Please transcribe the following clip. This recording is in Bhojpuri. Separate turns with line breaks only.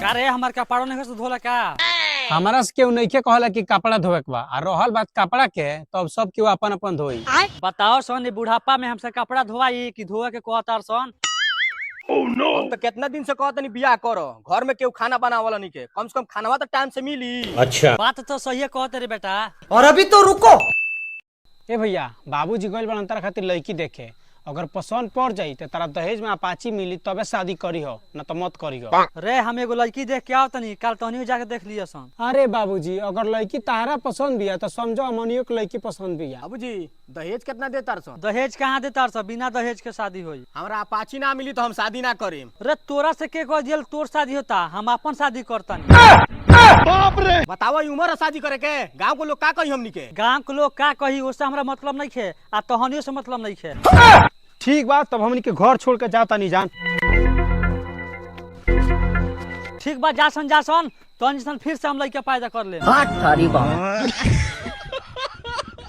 का रे हमार कपड़ा नहीं से धोला का?
हमारा से केहू नइखे कहला कि कपड़ा धोवे के बा और रहल बात कपड़ा के तो अब सब केहू अपन अपन धोई।
बताओ सन, बुढ़ापा में हमसे कपड़ा धोवाई कि धोए के कहतार सन?
हम तो कितना दिन से कहत नहीं बियाह करो, घर में केहू खाना बनावला नहीं के, कम से कम खाना तो टाइम से मिली।
बात तो सही कहते रे बेटा।
और अभी तो रुको।
ए भैया बाबूजी गइल बा अंतर खातिर लड़की देखे, अगर पसंद पड़ जाई तो तारा दहेज में अपाची मिली तबे शादी करी हो, न तो मत करी हो।
रे हम एगो लड़की देख के आओ तनी, कल तनी जाके देख लिया सन।
अरे बाबूजी अगर लड़की तारा पसंद बिया तो समझो हमनियो के लड़की पसंद बिया।
बाबूजी दहेज कितना देतार सन?
दहेज कहाँ देतार सन? बिना दहेज के शादी होई।
हमरा अपाची ना मिली तो हम शादी ना करेम।
रे तोरा से के कह दियल तोर शादी होता, हम अपन शादी करता।
बताओ उम्र है शादी करे के, गांव के लोग का कही हमनी के?
गांव के लोग का कही उससे हमरा मतलब नहीं खे, आ तहनियो से मतलब नहीं खे।
ठीक बात, तब हमनी के घर छोड़ के जाता नहीं जान।
ठीक बा, जासन तहन फिर से हम लड़का पैदा कर ले।
हाँ थारी बात।